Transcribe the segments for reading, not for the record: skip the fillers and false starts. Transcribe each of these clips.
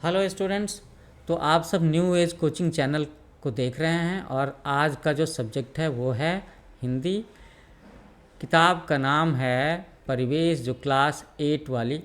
Hello students. तो आप सब न्यू एज कोचिंग चैनल को देख रहे हैं और आज का जो सब्जेक्ट है वो है हिंदी। किताब का नाम है परिवेश, जो क्लास 8 वाली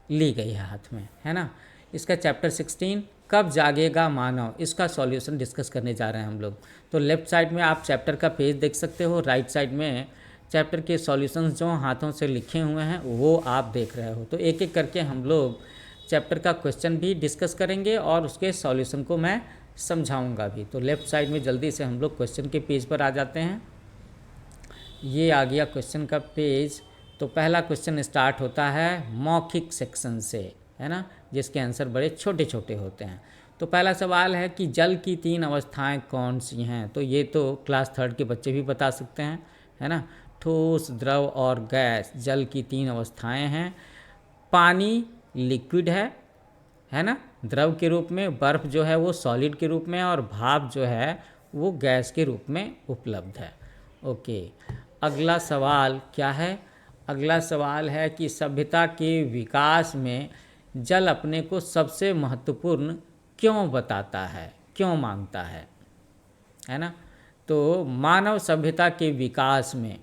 ली गई है हाथ में, है ना। इसका चैप्टर 16 कब जागेगा मानव, इसका सॉल्यूशन डिस्कस करने जा रहे हैं हम लोग। तो लेफ्ट साइड में आप चैप्टर का पेज देख सकते हो, राइट साइड में चैप्टर के सॉल्यूशंस जो हाथों से लिखे हुए हैं वो आप देख रहे हो। तो एक एक करके हम लोग चैप्टर का क्वेश्चन भी डिस्कस करेंगे और उसके सॉल्यूशन को मैं समझाऊंगा भी। तो लेफ़्ट साइड में जल्दी से हम लोग क्वेश्चन के पेज पर आ जाते हैं। ये आ गया क्वेश्चन का पेज। तो पहला क्वेश्चन स्टार्ट होता है मौखिक सेक्शन से, है ना, जिसके आंसर बड़े छोटे छोटे होते हैं। तो पहला सवाल है कि जल की 3 अवस्थाएं कौन सी हैं। तो ये तो क्लास 3 के बच्चे भी बता सकते हैं, है ना। ठोस, द्रव और गैस जल की 3 अवस्थाएं हैं। पानी लिक्विड है ना, द्रव के रूप में। बर्फ़ जो है वो सॉलिड के रूप में, और भाप जो है वो गैस के रूप में उपलब्ध है। ओके, अगला सवाल क्या है। अगला सवाल है कि सभ्यता के विकास में जल अपने को सबसे महत्वपूर्ण क्यों बताता है, क्यों मांगता है ना। तो मानव सभ्यता के विकास में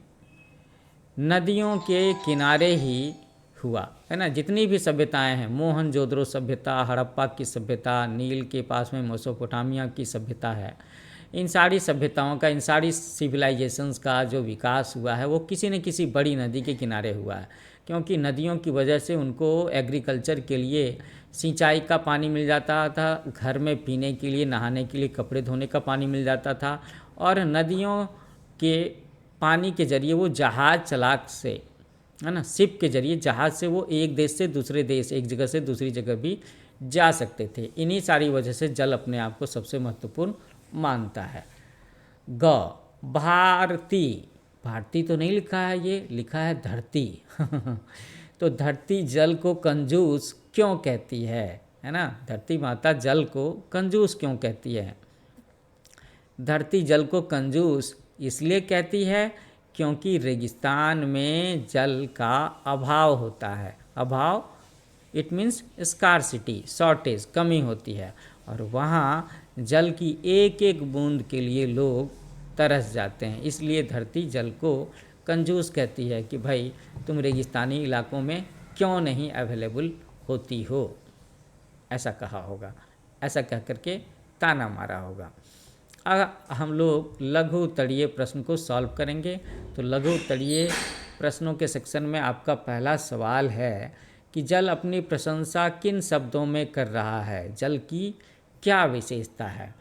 नदियों के किनारे ही हुआ, है ना। जितनी भी सभ्यताएं हैं, मोहनजोदड़ो सभ्यता, हड़प्पा की सभ्यता, नील के पास में मेसोपोटामिया की सभ्यता है, इन सारी सभ्यताओं का, इन सारी सिविलाइजेशंस का जो विकास हुआ है वो किसी न किसी बड़ी नदी के किनारे हुआ है। क्योंकि नदियों की वजह से उनको एग्रीकल्चर के लिए सिंचाई का पानी मिल जाता था, घर में पीने के लिए, नहाने के लिए, कपड़े धोने का पानी मिल जाता था, और नदियों के पानी के जरिए वो जहाज़ चलाक से, है ना, शिप के जरिए जहाज़ से वो एक देश से दूसरे देश, एक जगह से दूसरी जगह भी जा सकते थे। इन्हीं सारी वजह से जल अपने आप को सबसे महत्वपूर्ण मानता है। ग, भारती। भारती तो नहीं लिखा है, ये लिखा है धरती। तो धरती जल को कंजूस क्यों कहती है ना। धरती माता जल को कंजूस क्यों कहती है। धरती जल को कंजूस इसलिए कहती है क्योंकि रेगिस्तान में जल का अभाव होता है। अभाव इट मीन्स स्कार्सिटी, शॉर्टेज, कमी होती है, और वहाँ जल की एक एक बूंद के लिए लोग तरस जाते हैं। इसलिए धरती जल को कंजूस कहती है कि भाई तुम रेगिस्तानी इलाकों में क्यों नहीं अवेलेबल होती हो, ऐसा कहा होगा, ऐसा कह करके ताना मारा होगा। अब हम लोग लघु तड़ीय प्रश्न को सॉल्व करेंगे। तो लघु तड़ीय प्रश्नों के सेक्शन में आपका पहला सवाल है कि जल अपनी प्रशंसा किन शब्दों में कर रहा है, जल की क्या विशेषता है।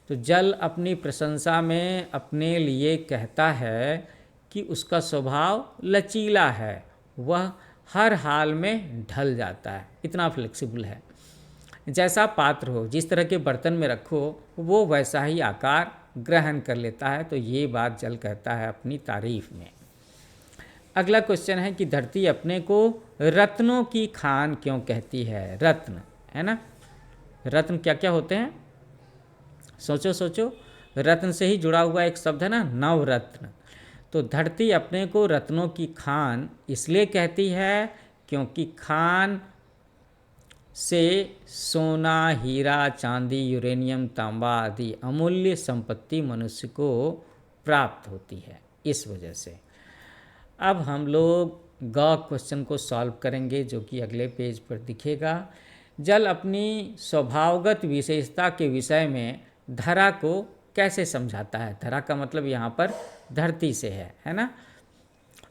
तो जल अपनी प्रशंसा में अपने लिए कहता है कि उसका स्वभाव लचीला है, वह हर हाल में ढल जाता है, इतना फ्लेक्सिबल है। जैसा पात्र हो, जिस तरह के बर्तन में रखो वो वैसा ही आकार ग्रहण कर लेता है। तो ये बात जल कहता है अपनी तारीफ में। अगला क्वेश्चन है कि धरती अपने को रत्नों की खान क्यों कहती है। रत्न, है ना, रत्न क्या क्या होते हैं, सोचो सोचो। रत्न से ही जुड़ा हुआ एक शब्द है ना, नवरत्न। तो धरती अपने को रत्नों की खान इसलिए कहती है क्योंकि खान से सोना, हीरा, चांदी, यूरेनियम, तांबा आदि अमूल्य संपत्ति मनुष्य को प्राप्त होती है, इस वजह से। अब हम लोग ग क्वेश्चन को सॉल्व करेंगे, जो कि अगले पेज पर दिखेगा। जल अपनी स्वभावगत विशेषता के विषय में धरा को कैसे समझाता है। धरा का मतलब यहाँ पर धरती से है ना।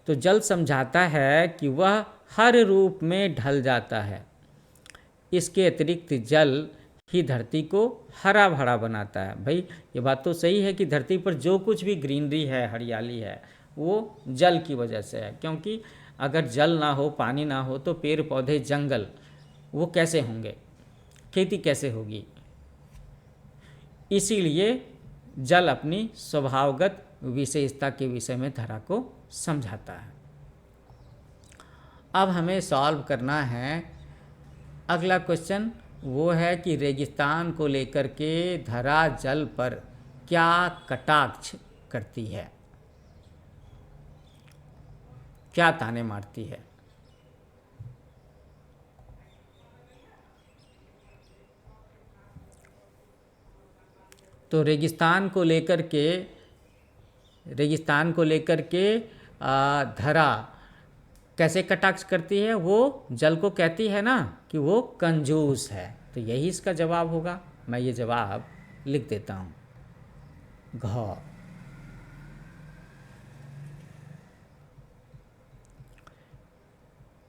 तो जल समझाता है कि वह हर रूप में ढल जाता है। इसके अतिरिक्त जल ही धरती को हरा भरा बनाता है। भाई ये बात तो सही है कि धरती पर जो कुछ भी ग्रीनरी है, हरियाली है, वो जल की वजह से है। क्योंकि अगर जल ना हो, पानी ना हो, तो पेड़ पौधे, जंगल वो कैसे होंगे, खेती कैसे होगी। इसीलिए जल अपनी स्वभावगत विशेषता के विषय में धरा को समझाता है। अब हमें सॉल्व करना है अगला क्वेश्चन। वो है कि रेगिस्तान को लेकर के धरा जल पर क्या कटाक्ष करती है, क्या ताने मारती है। तो रेगिस्तान को लेकर के धरा कैसे कटाक्ष करती है? वो जल को कहती है ना कि वो कंजूस है। तो यही इसका जवाब होगा। मैं ये जवाब लिख देता हूँ, घ।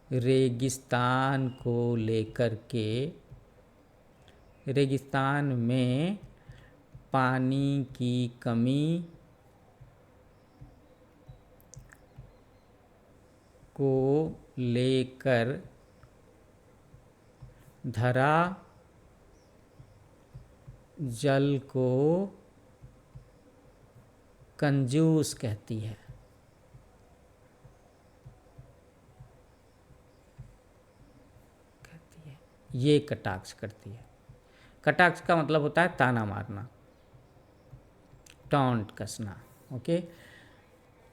रेगिस्तान को लेकर के, रेगिस्तान में पानी की कमी को लेकर धरा जल को कंजूस कहती है। ये कटाक्ष करती है। कटाक्ष का मतलब होता है ताना मारना, टॉन्ट कसना। ओके,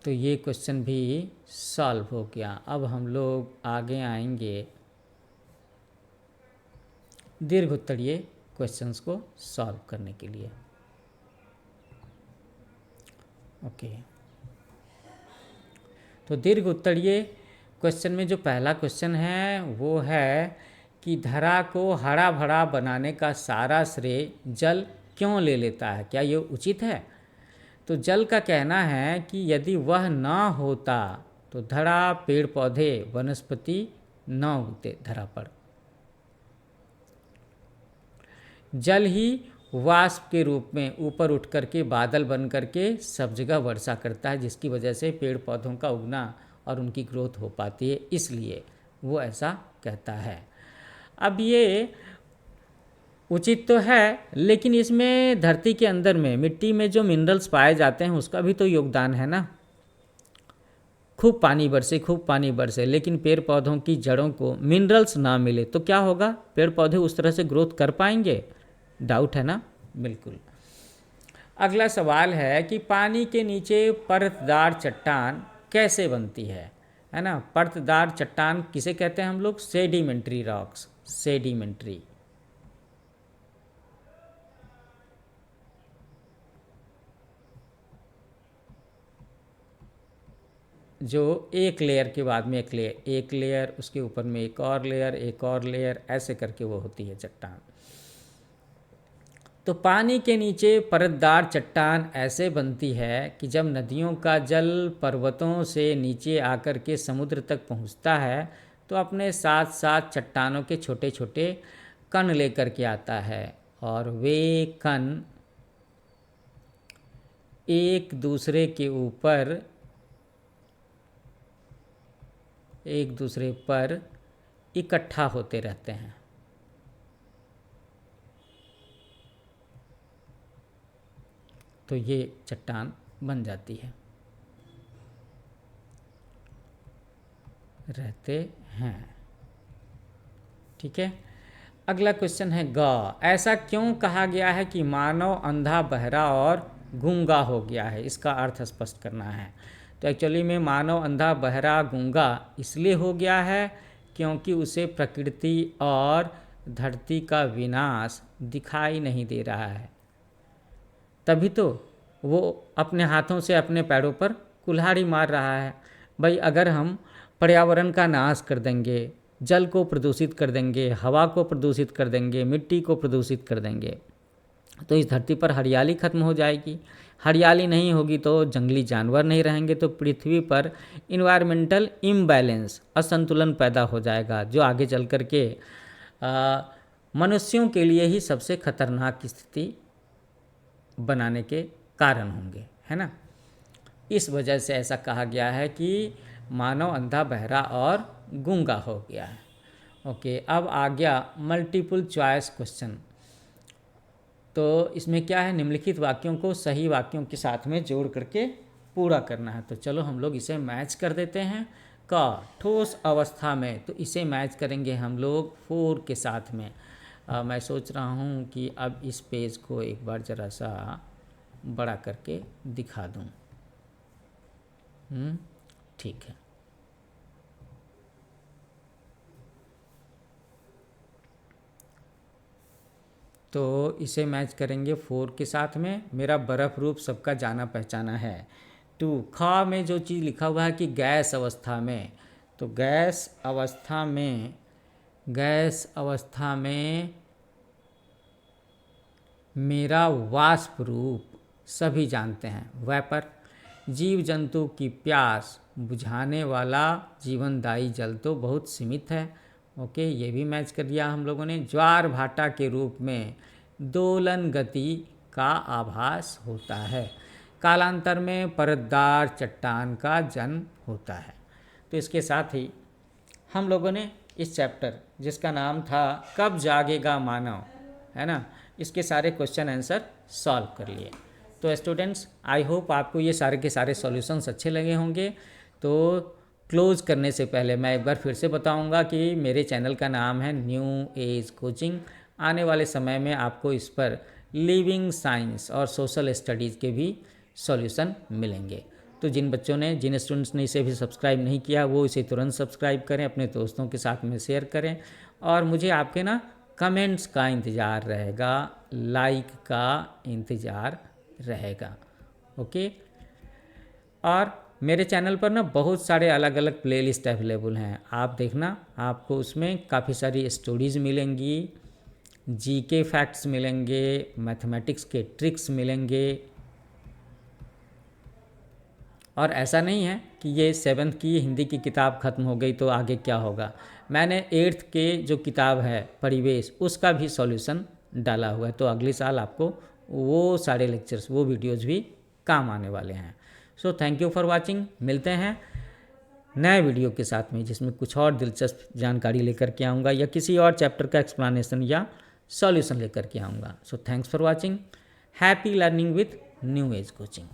तो ये क्वेश्चन भी सॉल्व हो गया। अब हम लोग आगे आएंगे दीर्घ उत्तरीय क्वेश्चंस को सॉल्व करने के लिए। ओके, तो दीर्घ उत्तरीय क्वेश्चन में जो पहला क्वेश्चन है वो है कि धरा को हरा भरा बनाने का सारा श्रेय जल क्यों ले लेता है? क्या ये उचित है? तो जल का कहना है कि यदि वह न होता तो धरा, पेड़ पौधे, वनस्पति न उगते धरा पर। जल ही वाष्प के रूप में ऊपर उठ करके बादल बन करके सब जगह वर्षा करता है, जिसकी वजह से पेड़ पौधों का उगना और उनकी ग्रोथ हो पाती है, इसलिए वो ऐसा कहता है। अब ये उचित तो है, लेकिन इसमें धरती के अंदर में मिट्टी में जो मिनरल्स पाए जाते हैं उसका भी तो योगदान है ना। खूब पानी बरसे लेकिन पेड़ पौधों की जड़ों को मिनरल्स ना मिले तो क्या होगा? पेड़ पौधे उस तरह से ग्रोथ कर पाएंगे? डाउट है ना। बिल्कुल। अगला सवाल है कि पानी के नीचे परतदार चट्टान कैसे बनती है ना। परतदार चट्टान किसे कहते हैं हम लोग? Sedimentary rocks, sedimentary. जो एक लेयर के बाद में एक लेयर उसके ऊपर में एक और लेयर ऐसे करके वो होती है चट्टान। तो पानी के नीचे परतदार चट्टान ऐसे बनती है कि जब नदियों का जल पर्वतों से नीचे आकर के समुद्र तक पहुंचता है तो अपने साथ साथ चट्टानों के छोटे छोटे कण लेकर के आता है, और वे कण एक दूसरे पर इकट्ठा होते रहते हैं। तो ये चट्टान बन जाती है, रहते हैं। ठीक है। अगला क्वेश्चन है ग। ऐसा क्यों कहा गया है कि मानव अंधा, बहरा और गूंगा हो गया है? इसका अर्थ स्पष्ट करना है। तो एक्चुअली में मानव अंधा, बहरा, गूंगा इसलिए हो गया है क्योंकि उसे प्रकृति और धरती का विनाश दिखाई नहीं दे रहा है, तभी तो वो अपने हाथों से अपने पैरों पर कुल्हाड़ी मार रहा है। भाई, अगर हम पर्यावरण का नाश कर देंगे, जल को प्रदूषित कर देंगे, हवा को प्रदूषित कर देंगे, मिट्टी को प्रदूषित कर देंगे, तो इस धरती पर हरियाली खत्म हो जाएगी। हरियाली नहीं होगी तो जंगली जानवर नहीं रहेंगे, तो पृथ्वी पर इन्वायरमेंटल इम्बैलेंस, असंतुलन पैदा हो जाएगा, जो आगे चल कर के मनुष्यों के लिए ही सबसे खतरनाक स्थिति बनाने के कारण होंगे, है ना। इस वजह से ऐसा कहा गया है कि मानव अंधा, बहरा और गूंगा हो गया है। ओके, अब आ गया मल्टीपल चॉइस क्वेश्चन। तो इसमें क्या है, निम्नलिखित वाक्यों को सही वाक्यों के साथ में जोड़ करके पूरा करना है। तो चलो हम लोग इसे मैच कर देते हैं। का ठोस अवस्था में, तो इसे मैच करेंगे हम लोग 4 के साथ में। मैं सोच रहा हूँ कि अब इस पेज को एक बार ज़रा सा बड़ा करके दिखा दूँ। ठीक है। तो इसे मैच करेंगे 4 के साथ में। मेरा बर्फ रूप सबका जाना पहचाना है। 2 ख में जो चीज़ लिखा हुआ है कि गैस अवस्था में, तो गैस अवस्था में मेरा वाष्प रूप सभी जानते हैं, वेपर। जीव जंतु की प्यास बुझाने वाला जीवनदायी जल तो बहुत सीमित है। ओके, ये भी मैच कर दिया हम लोगों ने। ज्वार भाटा के रूप में दोलन गति का आभास होता है। कालांतर में परतदार चट्टान का जन्म होता है। तो इसके साथ ही हम लोगों ने इस चैप्टर जिसका नाम था कब जागेगा मानव, है ना, इसके सारे क्वेश्चन आंसर सॉल्व कर लिए। तो स्टूडेंट्स, आई होप आपको ये सारे के सारे सॉल्यूशंस अच्छे लगे होंगे। तो क्लोज करने से पहले मैं एक बार फिर से बताऊंगा कि मेरे चैनल का नाम है न्यू एज कोचिंग। आने वाले समय में आपको इस पर लिविंग साइंस और सोशल स्टडीज़ के भी सॉल्यूशन मिलेंगे। तो जिन स्टूडेंट्स ने इसे भी सब्सक्राइब नहीं किया वो इसे तुरंत सब्सक्राइब करें, अपने दोस्तों के साथ में शेयर करें, और मुझे आपके ना कमेंट्स का इंतज़ार रहेगा, लाइक का इंतज़ार रहेगा। ओके, और मेरे चैनल पर ना बहुत सारे अलग अलग प्लेलिस्ट अवेलेबल हैं, आप देखना, आपको उसमें काफ़ी सारी स्टोरीज़ मिलेंगी, जीके फैक्ट्स मिलेंगे, मैथमेटिक्स के ट्रिक्स मिलेंगे। और ऐसा नहीं है कि ये 7th की हिंदी की किताब ख़त्म हो गई तो आगे क्या होगा। मैंने 8th के जो किताब है परिवेश, उसका भी सॉल्यूशन डाला हुआ है, तो अगले साल आपको वो सारे लेक्चर्स, वो वीडियोज़ भी काम आने वाले हैं। So thank you for watching. मिलते हैं नए वीडियो के साथ में जिसमें कुछ और दिलचस्प जानकारी लेकर के आऊँगा, या किसी और चैप्टर का एक्सप्लेनेशन या सॉल्यूशन लेकर के आऊँगा। So thanks for watching. Happy learning with new age coaching.